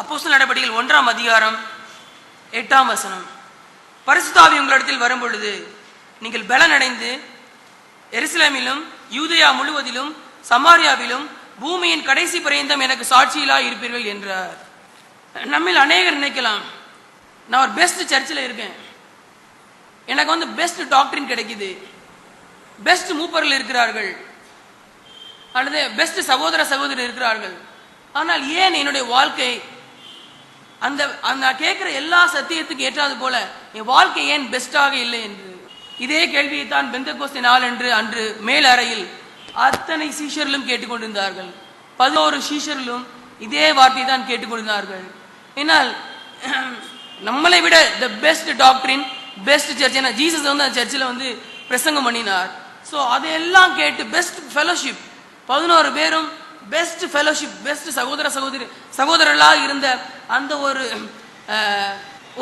அப்போஸ்தலர் நடபடிகள் 1ஆம் அதிகாரம் 8ஆம் வசனம். பரிசுத்த ஆவி உங்களிடத்தில் வரும் பொழுது நீங்கள் பலனடைந்து எருசலேமிலும் யூதேயா முழுவதிலும் சமாரியாவிலும் பூமியின் கடைசி பரியந்தம் எனக்கு சாட்சியிலாய் இருப்பீர்கள் என்றார். நம்மில் அநேகர் நினைக்கலாம், நான் ஒரு பெஸ்ட் சர்ச்சில் இருக்கேன், எனக்கு பெஸ்ட் டாக்டரின் கிடைக்குது, பெஸ்ட் மூப்பர்கள் இருக்கிறார்கள், அல்லது பெஸ்ட் சகோதர சகோதரி இருக்கிறார்கள். ஆனால் ஏன் என்னுடைய வாழ்க்கை அந்த கேட்கிற எல்லா சத்தியத்துக்கு ஏற்றாது போல என் வாழ்க்கை ஏன் பெஸ்டாக இல்லை என்று இதே கேள்வியை தான் பெந்தெகோஸ்தே நாள் அன்று மேல் அறையில் அத்தனை சீஷர்களும் கேட்டுக்கொண்டிருந்தார்கள். 11 சீஷர்களும் இதே வார்த்தை தான் கேட்டுக்கொண்டிருந்தார்கள். என்னால் நம்மளை விட த பெஸ்ட் டாக்டரின் பெஸ்ட் சர்ச், ஏன்னா ஜீசஸ் அந்த சர்ச்சில் பிரசங்கம் பண்ணினார். ஸோ அதையெல்லாம் கேட்டு பெஸ்ட் ஃபெலோஷிப், 11 பேரும் பெஸ்ட் ஃபெலோஷிப், பெஸ்ட் சகோதர சகோதரர்களாக இருந்த அந்த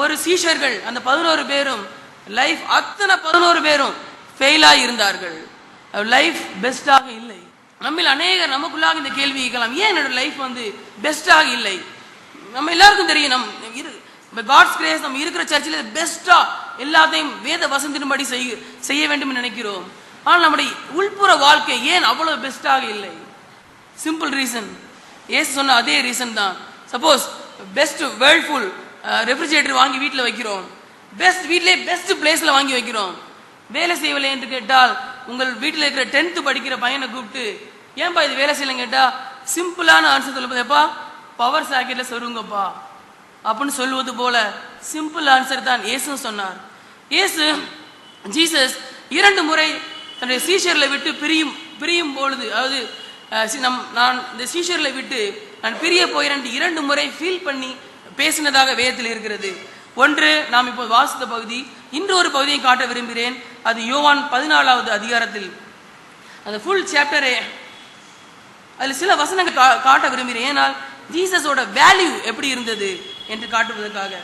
ஒரு சீஷர்கள், அந்த 11 பேரும் லைஃப் அத்தனை 11 பேரும் ஃபெயிலாக இருந்தார்கள். லைஃப் பெஸ்டாக இல்லை. நம்மில் அநேகர் நமக்குள்ளாக இந்த கேள்வி கேட்கலாம், ஏன் என்னோட லைஃப் பெஸ்டாக இல்லை? நம்ம எல்லாருக்கும் தெரியும், காட்ஸ் கிரேஸ் நம்ம இருக்கிற சர்ச்சில் பெஸ்டா எல்லாத்தையும் வேத வசனத்தின்படி செய்ய வேண்டும் என்று நினைக்கிறோம். ஆனால் நம்முடைய உள்புற வாழ்க்கை ஏன் அவ்வளவு பெஸ்டாக இல்லை? சிம்பிள் ரீசன், ஏசு சொன்ன அதே ரீசன் தான். சப்போஸ் பெஸ்ட் வேர்ல்ஃபுல் ரெஃப்ரிஜரேட்டர் வாங்கி வீட்டில் வைக்கிறோம், பெஸ்ட் வீட்டிலே பெஸ்ட் பிளேஸ்ல வாங்கி வைக்கிறோம், வேலை செய்யவில்லை என்று கேட்டால் உங்கள் வீட்டில் இருக்கிற 10th படிக்கிற பையனை கூப்பிட்டு ஏன்பா இது வேலை செய்யலன்னு கேட்டா சிம்பிளான ஆன்சர் சொல்லுப்பா, பவர் சாக்கெட்ல சொருங்கப்பா அப்படின்னு சொல்லுவது போல சிம்பிள் ஆன்சர் தான் இயேசு சொன்னார். ஜீசஸ் 2 முறை தன்னுடைய சீஷர்களை விட்டு பிரியும் பொழுது, அதாவது நான் இந்த சீஷர்களை விட்டு நான் பிரிய போகிறேன் 2 முறை ஃபீல் பண்ணி பேசினதாக வேதத்தில் இருக்கிறது. ஒன்று நாம் இப்போ வாசித்த பகுதி, இன்னொரு பகுதியை காட்ட விரும்புகிறேன். அது யோவான் 14வது அதிகாரத்தில் அந்த ஃபுல் சாப்டரே, அதில் சில வசனங்கள் காட்ட விரும்புகிறேன். ஏனால் ஜீசஸோட வேல்யூ எப்படி இருந்தது என்று காட்டுவதற்காக.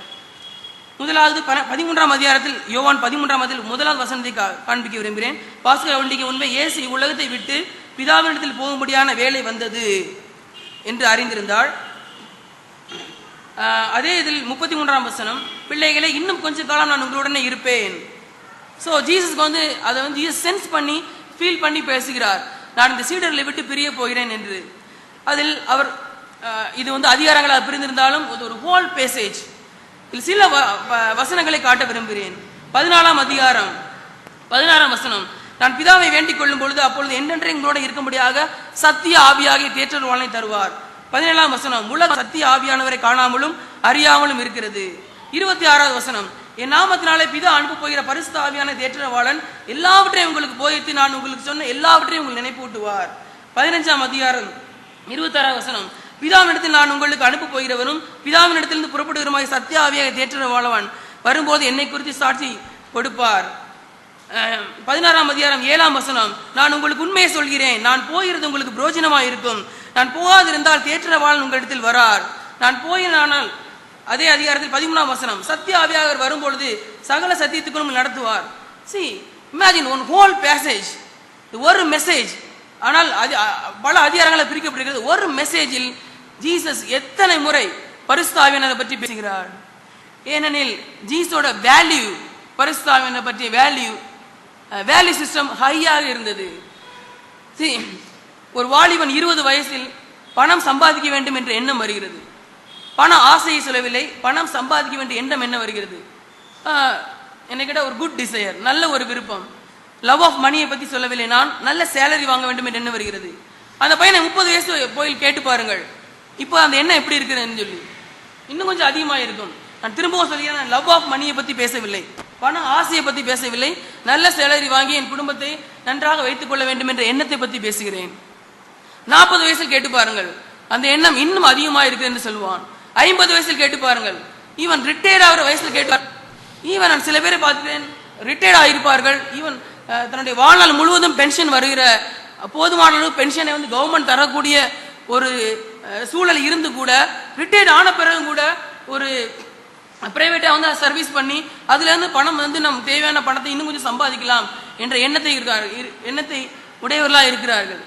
முதலாவது 13ஆம் அதிகாரத்தில், யோவான் 13ஆம் அதில் 1வது வசனத்தை காண்பிக்க விரும்புகிறேன். வாசிக்க வேண்டிய உண்மை, இயேசு உலகத்தை விட்டு பிதாவினிடத்தில் போகும்படியான வேலை வந்தது என்று அறிந்திருந்தாள். அதே இதில் 33ஆம் வசனம், பிள்ளைகளை இன்னும் கொஞ்ச காலம் நான் உங்களுடனே இருப்பேன். ஸோ ஜீசஸ்க்கு அதை ஜீசஸ் சென்ஸ் பண்ணி ஃபீல் பண்ணி பேசுகிறார், நான் இந்த சீடர்களை விட்டு பிரிய போகிறேன் என்று. அதில் அவர் இது அதிகாரங்களாக பிரிந்திருந்தாலும் ஒரு ஹோல் பேசேஜ், இதில் சில வசனங்களை காட்ட விரும்புகிறேன். 14ஆம் அதிகாரம் 16ஆம் வசனம், நான் பிதாவை வேண்டிக் கொள்ளும் பொழுது அப்பொழுது என்றென்றே உங்களோட இருக்கும்படியாக சத்திய ஆவியாகிய தேற்றவாளனை தருவார். 17ஆம் வசனம், உலக சத்திய ஆவியானவரை காணாமலும் அறியாமலும் இருக்கிறது. 26வது வசனம், என் நாமத்தினாலே பிதா அனுப்ப போகிற பரிசுத்த ஆவியான தேற்றவாளன் எல்லாவற்றையும் உங்களுக்கு போதித்து நான் உங்களுக்கு சொன்ன எல்லாவற்றையும் உங்களுக்கு நினைப்பூட்டுவார். 15ஆம் அதிகாரம் 26வது வசனம், பிதாவினிடத்தில் நான் உங்களுக்கு அனுப்ப போகிறவனும் பிதாவினிடத்திலிருந்து புறப்படுகிறமாய் சத்திய ஆவியாக தேற்றவாளவன் வரும்போது என்னை குறித்து சாட்சி கொடுப்பார். 16ஆம் அதிகாரம் 7ஆம் வசனம், நான் உங்களுக்கு உண்மையை சொல்கிறேன், நான் போகிறது உங்களுக்கு பிரயோஜனமாக இருக்கும், நான் போகாதிருந்தால் தேற்றவாளன் உங்களிடத்தில் வரார், நான் போயினால். அதே அதிகாரத்தில் 13ஆம் வசனம், சத்திய ஆவியாக வரும்பொழுது சகல சத்தியத்துக்கும் நடத்துவார். See, imagine one whole passage, ஒரு மெசேஜ், ஆனால் பல அதிகாரங்களை பிரிக்கப்படுகிறது. ஒரு மெசேஜில் ஜீசஸ் எத்தனை முறை பரிசுத்த ஆவியானவரை பற்றி பேசுகிறார்? ஏனெனில் ஜீசஸோட வேல்யூ, பரிசுத்த ஆவியானவரை பற்றிய வேல்யூ சிஸ்டம் ஹையாக இருந்தது. ஒரு வாலிபன் 20 வயசில் பணம் சம்பாதிக்க வேண்டும் என்ற எண்ணம் வருகிறது. பண ஆசையை சொல்லவில்லை, பணம் சம்பாதிக்க வேண்டிய எண்ணம் என்ன வருகிறது? என்ன கேட்டால் ஒரு குட் டிசையர், நல்ல ஒரு விருப்பம். லவ் ஆஃப் மணியை பற்றி சொல்லவில்லை, நான் நல்ல சேலரி வாங்க வேண்டும் என்று எண்ணம் வருகிறது. அந்த பையனை 30 வயசு போய் கேட்டு பாருங்கள், இப்போ அந்த எண்ணம் எப்படி இருக்குதுன்னு சொல்லி இன்னும் கொஞ்சம் அதிகமாக இருக்கும். நான் திரும்பவும் சொல்கிறேன், லவ் ஆஃப் மணியை பற்றி பேசவில்லை, பண ஆசையை பற்றி பேசவில்லை, நல்ல சேலரி வாங்கி என் குடும்பத்தை நன்றாக வைத்துக் கொள்ள வேண்டும் என்ற எண்ணத்தை பற்றி பேசுகிறேன். 40 வயசில் கேட்டு பாருங்கள், அந்த எண்ணம் இன்னும் அதிகமாக இருக்கு என்று சொல்லுவான். 50 வயசில் கேட்டு பாருங்கள், ஈவன் ரிட்டையர்ட் ஆகிற வயசில் கேட்டு, ஈவன் நான் சில பேரை பார்த்துட்டேன், ரிட்டையர்ட் ஆகியிருப்பார்கள், ஈவன் தன்னுடைய வாழ்நாள் முழுவதும் பென்ஷன் வருகிற போதுமான அளவு பென்ஷனை கவர்மெண்ட் தரக்கூடிய ஒரு சூழல் இருந்து கூட ரிட்டையர்ட் ஆன பிறகு கூட ஒரு பிரைவேட்டா சர்வீஸ் பண்ணி அதுல இருந்து பணம் நம்ம தேவையான பணத்தை இன்னும் கொஞ்சம் சம்பாதிக்கலாம் என்ற எண்ணத்தை உடையவர்களாக இருக்கிறார்கள்.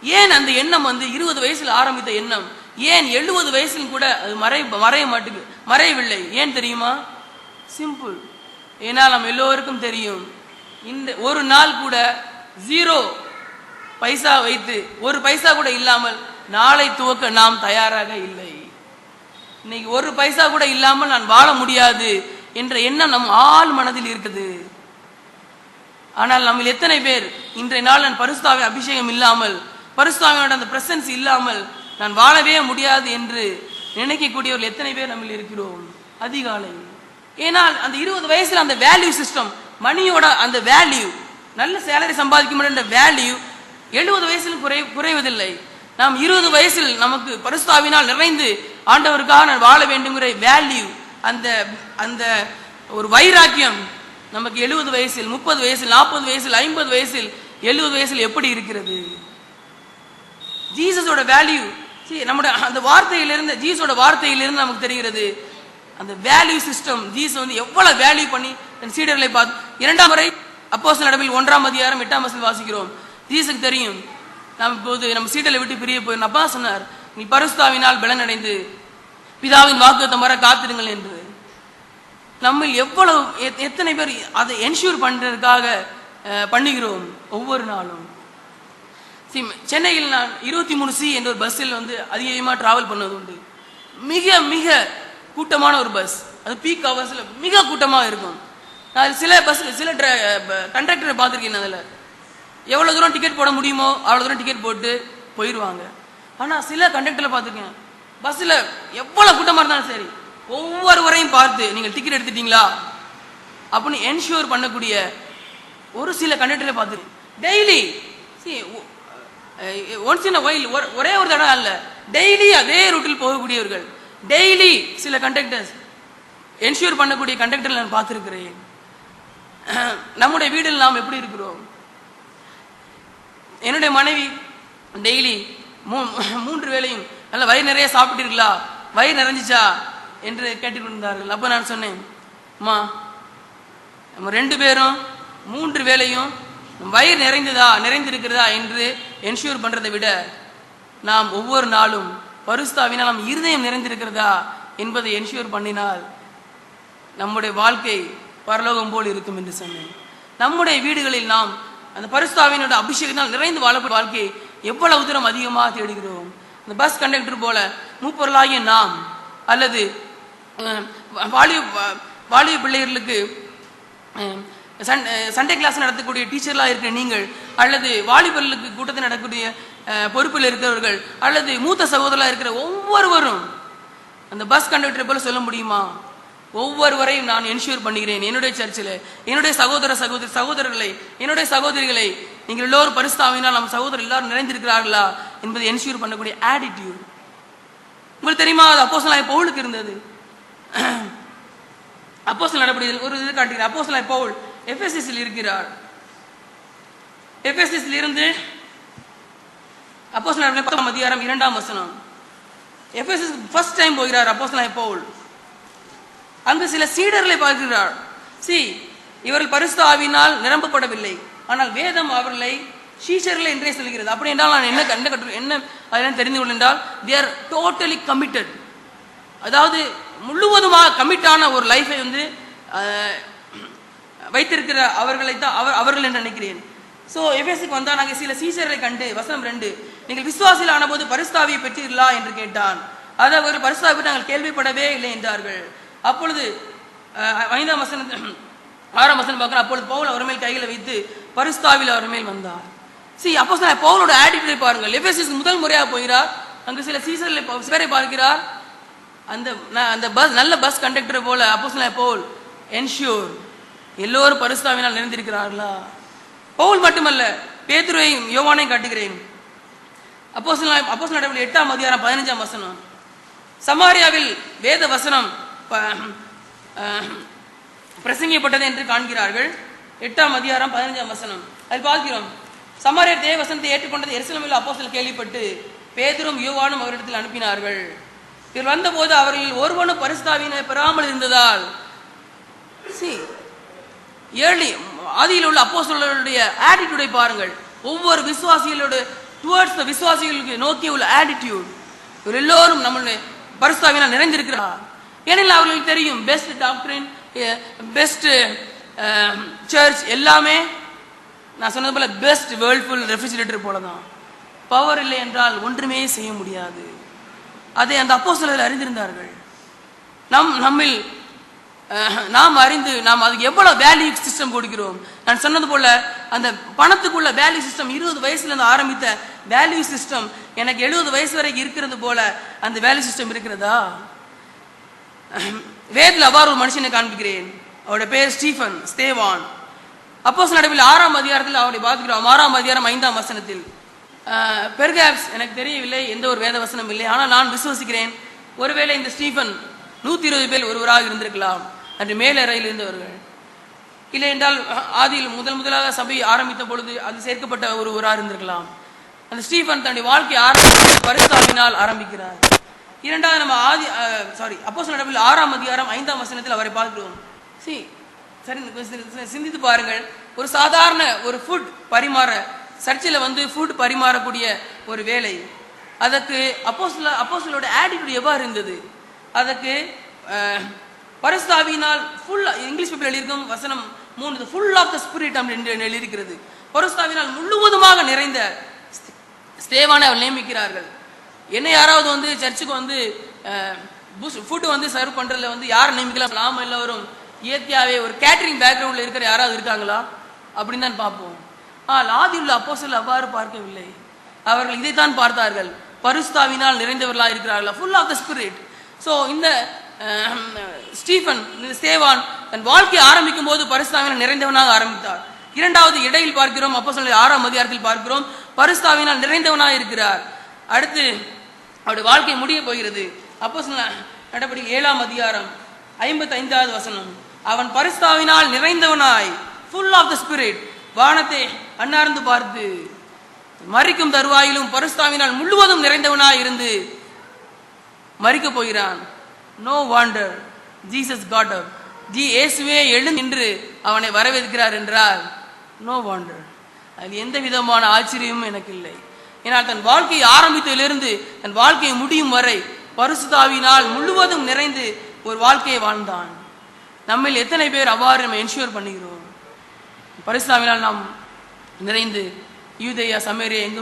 ஏன் அந்த எண்ணம் 20 வயசுல ஆரம்பித்த எண்ணம் ஏன் 70 வயசிலும் கூட அது மறையவில்லை? ஏன் தெரியுமா? சிம்பிள். ஏனால் நம்ம எல்லோருக்கும் தெரியும், இந்த ஒரு நாள் கூட 0 பைசா வைத்து 1 பைசா கூட இல்லாமல் நாளை துவக்க நாம் தயாராக இல்லை. இன்னைக்கு 1 பைசா கூட இல்லாமல் நான் வாழ முடியாது என்ற எண்ணம் நம் ஆள் மனதில் இருக்குது. ஆனால் நம்ம எத்தனை பேர் இன்றைய நாள் நான் பரிசுத்தாவின் அபிஷேகம் இல்லாமல், பரிசுத்தாவியோட அந்த பிரசன்ஸ் இல்லாமல் நான் வாழவே முடியாது என்று நினைக்கக்கூடியவர்கள் எத்தனை பேர் நம்ம இருக்கிறோம்? அதிகாலை. ஏனால் அந்த 20 வயசுல அந்த வேல்யூ சிஸ்டம், மணியோட அந்த வேல்யூ, நல்ல சேலரி சம்பாதிக்க முடிய வேல்யூ 70 வயசில் குறைவதில்லை. நாம் 20 வயசில் நமக்கு பரிசுத்தாவினால் நிறைந்து ஆண்டவருக்காக நான் வாழ வேண்டுங்கிற வேல்யூ, அந்த அந்த ஒரு வைராக்கியம் நமக்கு 70 வயசில், 30 வயசில், 40 வயசில், 50 வயசில், 70 வயசில் எப்படி இருக்கிறது? ஜீசஸோட வேல்யூ நம்முடைய அந்த வார்த்தையிலிருந்து, ஜீசஸோட வார்த்தையிலிருந்து நமக்கு தெரிகிறது அந்த வேல்யூ சிஸ்டம். ஜீசஸ் வந்து எவ்வளவு வேல்யூ பண்ணி தன் சீடர்களை பார்த்து 2ஆம் முறை அப்போஸ்தலர் நடவடிக்கைகள் 1ஆம் அதிகாரம் 8ஆம் வசனத்தில் வாசிக்கிறோம். ஜீசஸுக்கு தெரியும் நாம் இப்போது நம்ம சீடரை விட்டு பிரிய போய் அப்பா சொன்னார், நீ பரிசுத்தாவினால் பலன் அடைந்து பிதாவின் வாக்குத்தத்தம் வர காத்திருங்கள் என்று. நம்ம எவ்வளவு எத்தனை பேர் அதை என்ஷூர் பண்றதுக்காக பண்ணுகிறோம் ஒவ்வொரு நாளும்? சென்னையில் நான் 23C என்ற ஒரு பஸ்ஸில் வந்து அதிகமாக டிராவல் பண்ணது உண்டு. மிக மிக கூட்டமான ஒரு பஸ், அது பீக் ஹவர்ஸ்ல மிக கூட்டமாக இருக்கும். நான் சில கண்டக்டரை பார்த்துருக்கேன். அதில் எவ்வளவு தூரம் டிக்கெட் போட முடியுமோ அவ்வளவு தூரம் டிக்கெட் போட்டு போயிடுவாங்க. ஆனா சில கண்டக்டர்ல பார்த்துருக்கேன், பஸ்ல எவ்வளவு கூட்டமா இருந்தாலும் சரி ஒவ்வொருவரையும் பார்த்து நீங்கள் டிக்கெட் எடுத்துட்டீங்களா அப்படின்னு என்ஷூர் பண்ணக்கூடிய ஒரு சில கண்டக்டரை பார்த்துருக்கேன். டெய்லி ஒன்ஸ் இன் வைல், ஒரே ஒரு தடவை அல்ல, டெய்லி அதே ரூட்டில் போகக்கூடியவர்கள், டெய்லி சில கண்டக்டர்ஸ் என்ஷூர் பண்ணக்கூடிய கண்டக்டர் நான் பார்த்திருக்கிறேன். நம்முடைய வீட்டில் நாம் எப்படி இருக்கிறோம்? என்னுடைய மனைவி டெய்லி 3 வேளையும் நல்ல வயிறு நிறைய சாப்பிட்டீர்களா, வயிறு நிறைஞ்சிச்சா என்று கேட்டுக்கொண்டிருந்தார்கள். அப்ப நான் சொன்னேன், அம்மா நம்ம 2 பேரும் 3 வேளையும் வயிறு நிறைந்திருக்கிறதா என்று என்ஷூர் பண்றதை விட நாம் ஒவ்வொரு நாளும் பரிசுத்தாவினால் நம் இருதயம் நிறைந்திருக்கிறதா என்பதை என்ஷூர் பண்ணினால் நம்முடைய வாழ்க்கை பரலோகம் போல் இருக்கும் என்று சொன்னேன். நம்முடைய வீடுகளில் நாம் அந்த பரிசுத்தாவினோட அபிஷேகத்தினால் நிறைந்து வாழக்கூடிய வாழ்க்கையை எவ்வளவு தூரம் அதிகமாக தேடுகிறோம்? அந்த பஸ் கண்டக்டர் போல மூப்பொருளாகிய நாம், அல்லது வாலிப பிள்ளைகளுக்கு சண்டே கிளாஸ் நடத்தக்கூடிய டீச்சர்லாம் இருக்கிற நீங்கள், அல்லது வாலிபர்களுக்கு கூட்டத்தை நடக்கக்கூடிய பொறுப்பில் இருக்கிறவர்கள், அல்லது மூத்த சகோதரர்களாக இருக்கிற ஒவ்வொருவரும் அந்த பஸ் கண்டக்டரை போல சொல்ல முடியுமா? ஒவ்வொருவரையும் நான் என்ஷூர் பண்ணுகிறேன், என்னுடைய சர்ச்சில் என்னுடைய சகோதரர்களை, என்னுடைய சகோதரிகளை, நீங்கள் எல்லோரும் பரிசுத்தாவினால் நம்ம சகோதரர் எல்லாரும் நிறைந்திருக்கிறார்களா என்பதை என்ஷூர் பண்ணக்கூடிய ஆட்டிடியூட் உங்களுக்கு தெரியுமா? அது அப்போஸ்தலனாகிய பவுலுக்கு இருந்தது. அப்போஸ்தலர் நடவடிக்கையில் ஒரு இது காட்டுகிறார். அப்போஸ்தலனாகிய பவுல் எபேசஸில் இருக்கிறார். எபேசஸில் இருந்து அப்போஸ்தலர் நடவடிக்கைகள் 10ஆம் அதிகாரம் 2ஆம் வசனம். எபேசஸ் ஃபர்ஸ்ட் டைம் போகிறார் அப்போஸ்தலனாகிய பவுல். அங்கு சில சீடர்களை பார்க்கிறார். இவர்கள் பரிசுத்த ஆவியினால் நிரம்பப்படவில்லை, ஆனால் வேதம் அவர்களை சீஷர்கள் என்றே சொல்கிறது. அப்படி என்றால் நான் என்ன அதெல்லாம் தெரிந்து கொள்ள என்றால், they are totally committed, அதாவது முழுவதுமாக கமிட்டான ஒரு லைஃபை வந்து வைத்திருக்கிற அவர்களை தான் அவர்கள் என்று நினைக்கிறேன். ஸோ எபேசுக்கு வந்தால் நாங்கள் சில சீஷர்களை கண்டு, வசனம் 2, நீங்கள் விசுவாசியில் ஆன போது பரிசுத்தாவியை பெற்றீர்களா என்று கேட்டான். அதாவது அவர்கள் பரிசுத்தாவியை பற்றி நாங்கள் கேள்விப்படவே இல்லை என்றார்கள். அப்பொழுது 5ஆம் வசனம் 6ஆம் வசனம் பார்க்கிறோம். அப்பொழுது பவுல் அவர் மேல் கைகளை வைத்து பரிசுத்தாவியில் அவர் மேல் வந்தார். அப்போஸ்தலனாகிய பவுலோட ஆட்டிடியூடை பாருங்கள். எபேசுக்கு முதல் முறையாக போகிறார். அங்கு சில சீசர்களை பார்க்கிறார். அந்த பஸ் நல்ல பஸ் கண்டக்டர் போல அப்போஸ்தலனாகிய பவுல் என்ஷூர் எல்லோரும் பரிசுத்தாவினால் நிறைந்திருக்கிறார்களா? பவுல் மட்டுமல்ல, பேதுருவையும் யோவானையும் காட்டுகிறேன். அப்போஸ்தலர் நடவடிக்கைகள் 8ஆம் அதிகாரம் 15ஆம் வசனம். சமாரியாவில் வேத வசனம் பிரசங்கிக்கப்பட்டது என்று காண்கிறார்கள். 8ஆம் அதிகாரம் 15ஆம் வசனம். அதில் பார்க்கிறோம், சமாரியர் தேவ வசனத்தை ஏற்றுக்கொண்டது எருசலேமில் அப்போஸ்தலர் கேள்விப்பட்டு பேதுரும் யோவானும் அவரிடத்தில் அனுப்பினார்கள். இவர் வந்தபோது அவர்கள் ஒருவனும் பரிசுத்தாவியினை பெறாமல் இருந்ததால், ஆதியில் உள்ள அப்போஸ்தலருடைய ஆட்டிடியூடை பாருங்கள். ஒவ்வொரு விசுவாசிகளோட டுவர்ட்ஸ் விசுவாசிகளுக்கு நோக்கி உள்ள ஆட்டிடியூட், இவர் எல்லோரும் நம்மளுடைய பரிசுத்தாவினால் நிறைந்திருக்கிறார். ஏனெனில் அவர்களுக்கு தெரியும் பெஸ்ட் டாக்டரின், பெஸ்ட் சர்ச் எல்லாமே நான் சொன்னது போல பெஸ்ட் வேர்ல்ட்ஃபுல் ரெஃப்ரிஜிரேட்டர் போலதான். பவர் இல்லை என்றால் ஒன்றுமே செய்ய முடியாது. அதை அந்த அப்போஸ்தலர்கள் அறிந்திருந்தார்கள். நம்மில் நாம் அறிந்து நாம் அதுக்கு எவ்வளவு வேல்யூ சிஸ்டம் கொடுக்கிறோம். நான் சொன்னது போல அந்த பணத்துக்குள்ள வேல்யூ சிஸ்டம் 20 வயசுல இருந்து ஆரம்பித்த வேல்யூ சிஸ்டம் எனக்கு 70 வயசு வரைக்கும் இருக்கிறது போல அந்த வேல்யூ சிஸ்டம் இருக்கிறதா? வேதத்தில் அவ்வாறு ஒரு மனுஷனை காண்பிக்கிறேன். அவருடைய பேர் ஸ்தேவான். அப்போஸ்தலர் நடவடிக்கைகள் 6ஆம் அதிகாரத்தில் அவரை பார்க்கிறோம். 6ஆம் அதிகாரம் 5ஆம் வசனத்தில் பெர்காப்ஸ் எனக்கு தெரியவில்லை, எந்த ஒரு வேத வசனம் இல்லை, ஆனால் நான் விசுவசிக்கிறேன் ஒருவேளை இந்த ஸ்டீஃபன் 120 பேர் ஒருவராக இருந்திருக்கலாம், அன்று மேலறையில் இருந்தவர்கள். இல்லை என்றால் ஆதியில் முதலாக சபை ஆரம்பித்த பொழுது அது சேர்க்கப்பட்ட ஒருவராக இருந்திருக்கலாம். அந்த ஸ்டீஃபன் தன்னுடைய வாழ்க்கை பரிசுத்தாவினால் ஆரம்பிக்கிறார். இரண்டாவது நம்ம அப்போஸ்தலர் நடவடிக்கைகள் 6ஆம் அதிகாரம் 5ஆம் வசனத்தில் அவரை பார்க்கிறோம். சிந்தித்து பாருங்கள். ஒரு சாதாரண ஒரு ஃபுட் பரிமாற சர்ச்சில் ஃபுட் பரிமாறக்கூடிய ஒரு வேலை, அதற்கு அப்போஸ்தலரோட ஆட்டிடியூட் எவ்வாறு இருந்தது? அதற்கு பரிசுத்தாவியினால் ஃபுல், இங்கிலீஷ் பேப்பரில் எழுதியிருக்கும் வசனம் 3 ஃபுல் ஆஃப் த ஸ்பிரிட் என்று எழுதியிருக்கிறது. பரிசுத்தாவியினால் முழுவதுமாக நிறைந்த ஸ்தேவானை அவர் நியமிக்கிறார்கள். என்ன யாராவது சர்ச்சுக்கு ஃபுட் சர்வ் பண்றதுல யார் நியமிக்கலாம்? நாம எல்லோரும் இயற்கையாவே ஒரு கேட்டரிங் பேக்ரவுண்ட்ல இருக்கிற யாராவது இருக்காங்களா அப்படின்னு தான் பார்ப்போம். ஆதியுள்ள அப்போஸ்தலர்கள் அவ்வாறு பார்க்கவில்லை. அவர்கள் இதைத்தான் பார்த்தார்கள், பரிசுத்தாவினால் நிறைந்தவர்களாக இருக்கிறார்கள், full of the spirit. So இந்த ஸ்தேவான் தன் வாழ்க்கையை ஆரம்பிக்கும் போது பரிசுத்தாவினால் நிறைந்தவனாக ஆரம்பித்தார். இரண்டாவது இடையில் பார்க்கிறோம், அப்போஸ்தலர் 6ஆம் அதிகாரத்தில் பார்க்கிறோம், பரிசுத்தாவினால் நிறைந்தவனாக இருக்கிறார். அடுத்து அவருடைய வாழ்க்கை முடிய போகிறது. அப்போஸ்தலர் நடவடிக்கைகள் 7ஆம் அதிகாரம் 55வது வசனம், அவன் பரிசுத்தாவினால் நிறைந்தவனாய் ஃபுல் ஆஃப் த ஸ்பிரிட் வானத்தை அண்ணார்ந்து பார்த்து மரிக்கும் தருவாயிலும் பரிசுத்தாவினால் முழுவதும் நிறைந்தவனாய் இருந்து மரிக்க போகிறான். நோ வாண்டர் ஜீசஸ் காட் அப், இயேசுவே எழுந்து நின்று அவனை வரவேற்கிறார் என்றார். நோ வாண்டர், அதில் எந்த விதமான ஆச்சரியமும் எனக்கு இல்லை. ஏனால் தன் வாழ்க்கையை ஆரம்பித்ததிலிருந்து தன் வாழ்க்கையை முடியும் வரை பரிசுத்தாவினால் முழுவதும் நிறைந்து ஒரு வாழ்க்கையை வாழ்ந்தான். நம்மில் எத்தனை பேர் அவ்வாறு நம்ம என்ஷூர் பண்ணுகிறோம்? பரிசுத்தாவினால் நாம் நிறைந்து யூதேயா சமேரியா எங்கும்